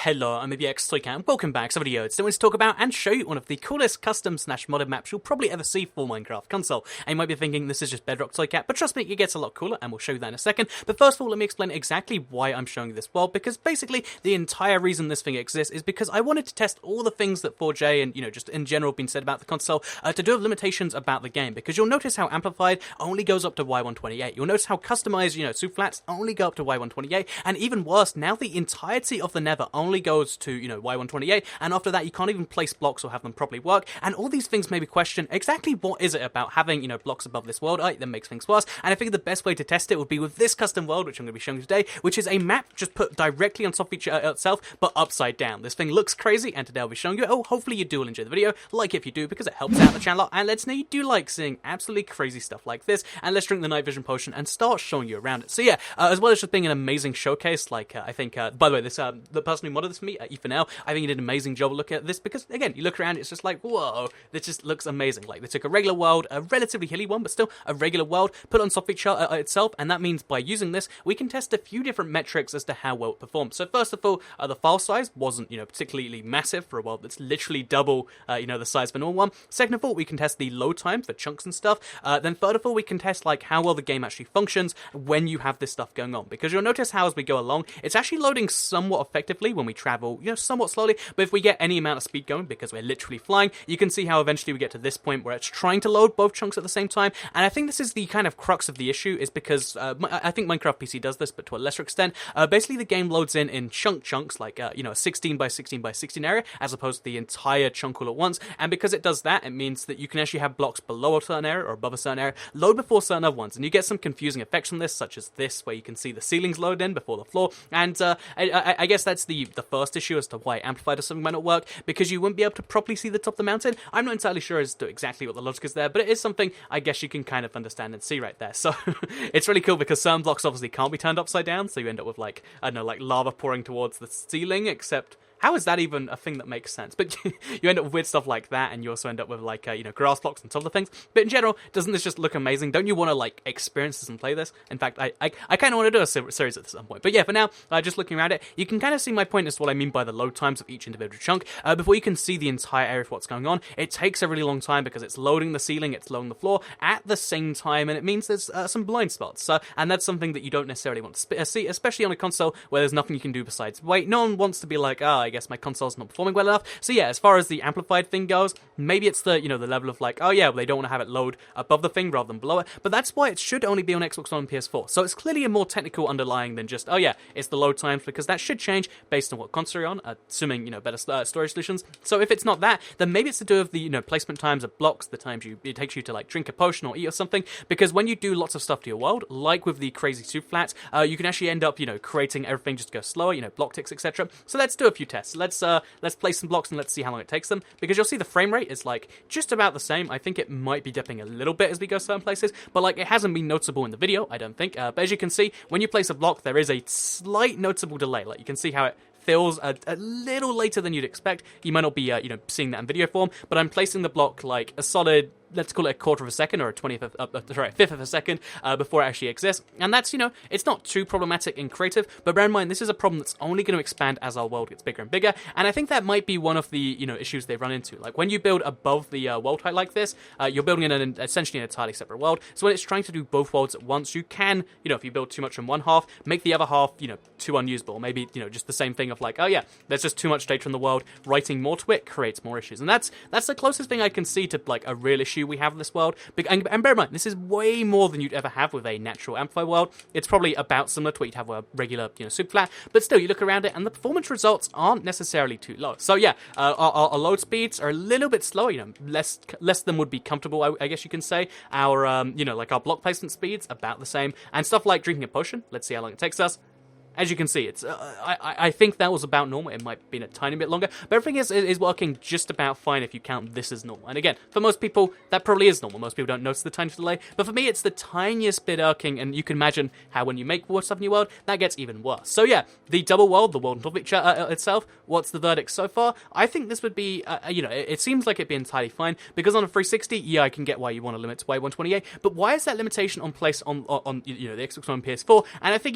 Hello, I'm VX and welcome back to a video today I want to talk about and show you one of the coolest custom/modded maps you'll probably ever see for Minecraft console. And you might be thinking this is just Bedrock Toycat, but trust me, it gets a lot cooler and we'll show you that in a second. But first of all, let me explain exactly why I'm showing you this world, because basically the entire reason this thing exists is because I wanted to test all the things that 4J and, just in general been said about the console to do with limitations about the game, because you'll notice how amplified only goes up to Y128. You'll notice how customized, superflats only go up to Y128, and even worse, now the entirety of the nether only goes to, Y128, and after that you can't even place blocks or have them properly work, and all these things made me question exactly what is it about having, blocks above this world that makes things worse. And I figured the best way to test it would be with this custom world, which I'm going to be showing you today, which is a map just put directly on top of itself, but upside down. This thing looks crazy, and today I'll be showing you it. Oh, hopefully you do enjoy the video. Like if you do, because it helps out the channel, and lets know you do like seeing absolutely crazy stuff like this, and let's drink the night vision potion and start showing you around it. So yeah, as well as just being an amazing showcase, like I think, by the way, this the person who modded this for me, Ethan L, I think he did an amazing job of looking at this, because again, you look around, it's just like, whoa, this just looks amazing. Like, they took a regular world, a relatively hilly one, but still a regular world, put it on top of each other itself, and that means by using this, we can test a few different metrics as to how well it performs. So first of all, the file size wasn't, particularly massive for a world that's literally double, the size of a normal one. Second of all, we can test the load time for chunks and stuff. Then third of all, we can test, like, how well the game actually functions when you have this stuff going on, because you'll notice how as we go along, it's actually loading somewhat effectively when we travel, somewhat slowly, but if we get any amount of speed going, because we're literally flying, you can see how eventually we get to this point where it's trying to load both chunks at the same time. And I think this is the kind of crux of the issue, is because I think Minecraft PC does this, but to a lesser extent. Basically, the game loads in chunks, like a 16 by 16 by 16 area, as opposed to the entire chunk all at once. And because it does that, it means that you can actually have blocks below a certain area or above a certain area load before certain other ones, and you get some confusing effects from this, such as this, where you can see the ceilings load in before the floor. And I guess that's the first issue as to why amplified or something might not work, because you wouldn't be able to properly see the top of the mountain. I'm not entirely sure as to exactly what the logic is there, but it is something I guess you can kind of understand and see right there. So it's really cool, because certain blocks obviously can't be turned upside down, so you end up with, like, I don't know, like lava pouring towards the ceiling, except how is that even a thing that makes sense? But you end up with weird stuff like that, and you also end up with, like, grass blocks on top of the things. But in general, doesn't this just look amazing? Don't you want to, like, experience this and play this? In fact, I kind of want to do a series at some point. But yeah, for now, just looking around it, you can kind of see my point as to what I mean by the load times of each individual chunk. Before you can see the entire area of what's going on, it takes a really long time, because it's loading the ceiling, it's loading the floor at the same time, and it means there's some blind spots. And that's something that you don't necessarily want to see, especially on a console where there's nothing you can do besides wait. No one wants to be like, I guess my console's not performing well enough. So yeah, as far as the amplified thing goes, maybe it's the, the level of like, well, they don't want to have it load above the thing rather than below it, but that's why it should only be on Xbox One and PS4. So it's clearly a more technical underlying than just, it's the load times, because that should change based on what console you're on, assuming, better storage solutions. So if it's not that, then maybe it's to do with the, placement times of blocks, the times it takes you to, like, drink a potion or eat or something, because when you do lots of stuff to your world, like with the crazy superflat, you can actually end up, creating everything just go slower, block ticks, etc. So let's do a few tests. Let's place some blocks and let's see how long it takes them, because you'll see the frame rate is, like, just about the same. I think it might be dipping a little bit as we go certain places, but, like, it hasn't been noticeable in the video, I don't think. But as you can see, when you place a block, there is a slight noticeable delay. Like, you can see how it feels a little later than you'd expect. You might not be, seeing that in video form, but I'm placing the block, like, a solid, let's call it a quarter of a second or a fifth of a second before it actually exists. And that's, it's not too problematic in creative, but bear in mind, this is a problem that's only going to expand as our world gets bigger and bigger. And I think that might be one of the, issues they run into. Like, when you build above the world height like this, you're building in essentially an entirely separate world. So when it's trying to do both worlds at once, you can, if you build too much in one half, make the other half, too unusable. Maybe, just the same thing of like, there's just too much data in the world. Writing more to it creates more issues. And that's the closest thing I can see to, like, a real issue we have in this world. And bear in mind, this is way more than you'd ever have with a natural amplified world. It's probably about similar to what you'd have with a regular, superflat, but still, you look around it and the performance results aren't necessarily too low. So yeah, our load speeds are a little bit slower, less than would be comfortable, I guess you can say. Our, like our block placement speeds, about the same, and stuff like drinking a potion, let's see how long it takes us. As you can see, it's I think that was about normal. It might have been a tiny bit longer, but everything is working just about fine if you count this as normal. And again, for most people, that probably is normal. Most people don't notice the tiny delay, but for me, it's the tiniest bit irking, and you can imagine how when you make more stuff in your world, that gets even worse. So yeah, the double world, the world on top of each itself, what's the verdict so far? I think this would be, it seems like it'd be entirely fine, because on a 360, yeah, I can get why you want to limit to Y128, but why is that limitation on place on the Xbox One and PS4? And I think,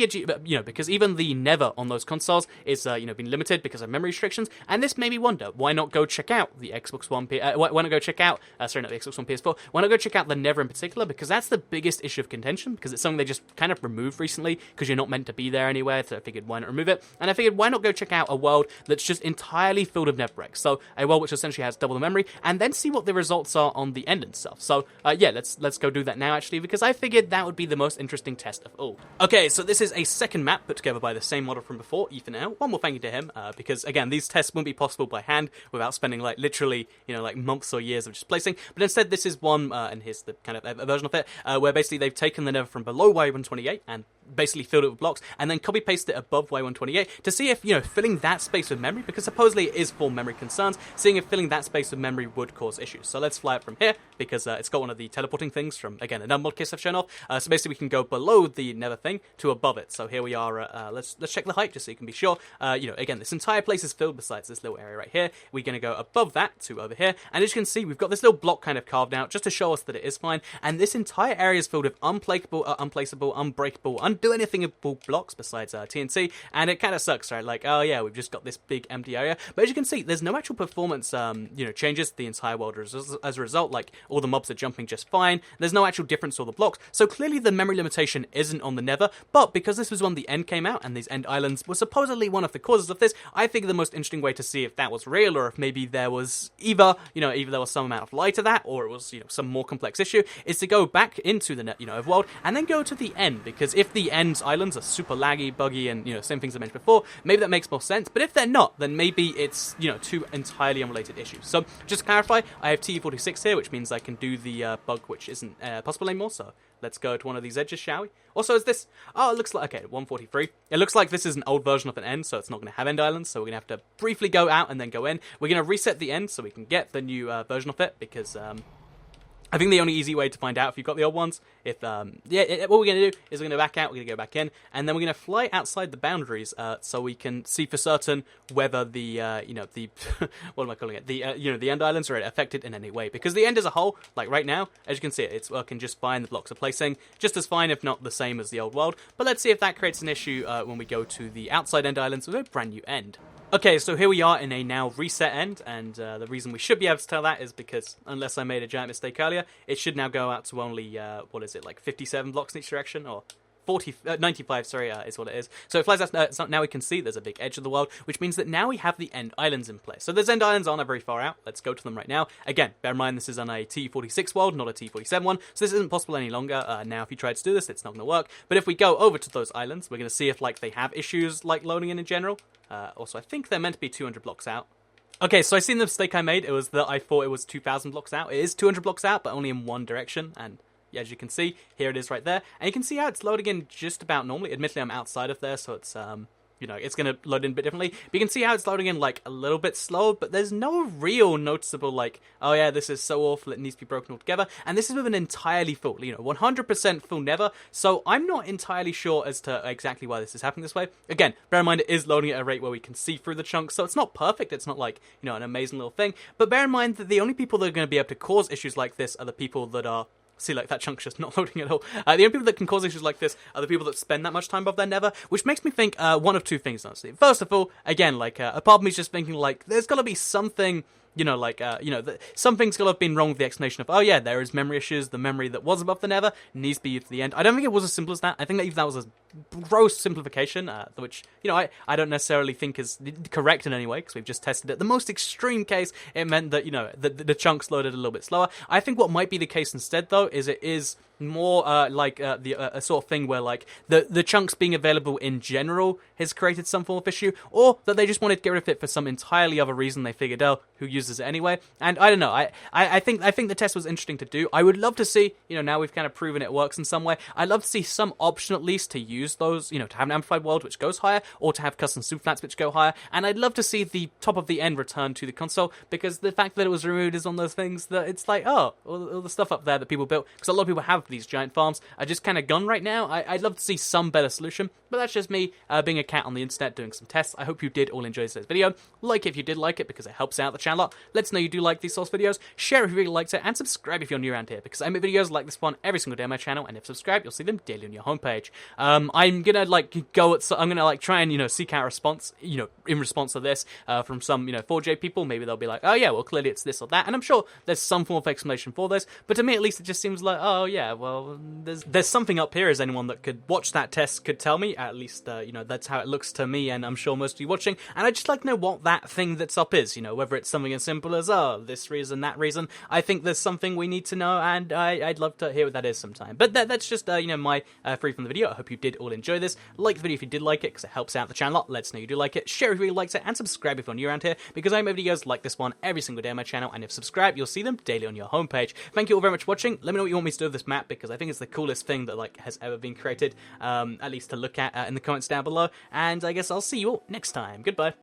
because even even the nether on those consoles is, been limited because of memory restrictions, and this made me wonder, why not go check out the Xbox One, why not go check out, sorry, not the Xbox One PS4, why not go check out the nether in particular, because that's the biggest issue of contention, because it's something they just kind of removed recently, because you're not meant to be there anywhere, so I figured why not remove it, and I figured why not go check out a world that's just entirely filled with nether bricks, so a world which essentially has double the memory, and then see what the results are on the end and stuff. So, yeah, let's go do that now, actually, because I figured that would be the most interesting test of all. Okay, so this is a second map put together by the same model from before, Ethan L. One more thank you to him, because, again, these tests wouldn't be possible by hand without spending, like, literally, like, months or years of just placing, but instead this is one, and here's the kind of a version of it, where basically they've taken the nether from below Y128 and basically filled it with blocks, and then copy-pasted it above Y128 to see if, filling that space with memory, because supposedly it is for memory concerns, seeing if filling that space with memory would cause issues. So let's fly it from here, because it's got one of the teleporting things from, again, another mod case I've shown off, so basically we can go below the nether thing to above it. So here we are, let's check the height just so you can be sure. Again, this entire place is filled besides this little area right here. We're going to go above that to over here, and as you can see, we've got this little block kind of carved out just to show us that it is fine, and this entire area is filled with unplaceable, unbreakable, undo anythingable blocks besides TNT, and it kind of sucks, right? Like, oh yeah, we've just got this big empty area, but as you can see, there's no actual performance, changes to the entire world as a result. Like, all the mobs are jumping just fine, there's no actual difference to all the blocks, so clearly the memory limitation isn't on the nether, but because this was when the end came out, and these end islands were supposedly one of the causes of this, I think the most interesting way to see if that was real, or if maybe there was either there was some amount of lie to that, or it was, some more complex issue, is to go back into the world, and then go to the end, because if the end islands are super laggy, buggy, and, same things I mentioned before, maybe that makes more sense, but if they're not, then maybe it's, two entirely unrelated issues. So, just to clarify, I have TE46 here, which means I can do the bug which isn't possible anymore, so let's go to one of these edges, shall we? Also, is this... Oh, it looks like... Okay, 143. It looks like this is an old version of an end, so it's not going to have end islands, so we're going to have to briefly go out and then go in. We're going to reset the end so we can get the new version of it, because... I think the only easy way to find out if you've got the old ones, what we're going to do is we're going to back out, we're going to go back in, and then we're going to fly outside the boundaries, so we can see for certain whether the, what am I calling it, the end islands are affected in any way, because the end as a whole, like right now, as you can see, it's working just fine, the blocks are placing just as fine, if not the same as the old world, but let's see if that creates an issue when we go to the outside end islands with a brand new end. Okay, so here we are in a now reset end, and the reason we should be able to tell that is because, unless I made a giant mistake earlier, it should now go out to only, 57 blocks in each direction, or 95, is what it is. So it flies out, so now we can see there's a big edge of the world, which means that now we have the end islands in place. So those end islands aren't very far out. Let's go to them right now. Again, bear in mind this is on a T46 world, not a T47 one, so this isn't possible any longer. Now if you try to do this, it's not going to work. But if we go over to those islands, we're going to see if they have issues like loading in general. Also, I think they're meant to be 200 blocks out. Okay, so I seen the mistake I made. It was that I thought it was 2,000 blocks out. It is 200 blocks out, but only in one direction, and as you can see, here it is right there. And you can see how it's loading in just about normally. Admittedly, I'm outside of there, so it's, it's going to load in a bit differently. But you can see how it's loading in, a little bit slow, but there's no real noticeable, oh yeah, this is so awful, it needs to be broken altogether. And this is with an entirely full, 100% full nether, so I'm not entirely sure as to exactly why this is happening this way. Again, bear in mind it is loading at a rate where we can see through the chunks, so it's not perfect, it's not an amazing little thing. But bear in mind that the only people that are going to be able to cause issues like this are the people that are... See, that chunk's just not loading at all. The only people that can cause issues like this are the people that spend that much time above their nether, which makes me think one of two things, honestly. First of all, again, a part of me is just thinking, there's got to be something... something's got to have been wrong with the explanation of, oh yeah, there is memory issues, the memory that was above the nether needs to be used to the end. I don't think it was as simple as that. I think that even that was a gross simplification, which, I don't necessarily think is correct in any way, because we've just tested it. The most extreme case, it meant that, the chunks loaded a little bit slower. I think what might be the case instead, though, is it is more a sort of thing where the chunks being available in general has created some form of issue, or that they just wanted to get rid of it for some entirely other reason. They figured, oh, who uses it anyway? And I don't know. I think the test was interesting to do. I would love to see, now we've kind of proven it works in some way. I'd love to see some option at least to use those, to have an amplified world which goes higher, or to have custom superflats which go higher. And I'd love to see the top of the end return to the console, because the fact that it was removed is one of those things that it's all the stuff up there that people built, because a lot of people have these giant farms, are just kind of gone right now. I'd love to see some better solution, but that's just me being a cat on the internet doing some tests. I hope you did all enjoy today's video. Like it if you did like it, because it helps out the channel a lot. Let us know you do like these sorts of videos. Share if you really liked it, and subscribe if you're new around here, because I make videos like this one every single day on my channel, and if subscribed, you'll see them daily on your homepage. I'm gonna like go at, I'm gonna like try and seek out a response, in response to this from some 4J people. Maybe they'll be like, oh yeah, well clearly it's this or that, and I'm sure there's some form of explanation for this. But to me, at least, it just seems like, oh yeah, well there's something up here. As anyone that could watch that test could tell me, at least that's how it looks to me, and I'm sure most of you watching. And I'd just like to know what that thing that's up is. Whether it's something as simple as this reason, that reason. I think there's something we need to know, and I'd love to hear what that is sometime. But that's just my free from the video. I hope you did all enjoy this. Like the video if you did like it, because it helps out the channel a lot. Let us know you do like it. Share if you really liked it, and subscribe if you're new around here, because I make videos like this one every single day on my channel, and if subscribe, you'll see them daily on your homepage. Thank you all very much for watching. Let me know what you want me to do with this map, because I think it's the coolest thing that has ever been created, at least to look at in the comments down below. And I guess I'll see you all next time. Goodbye.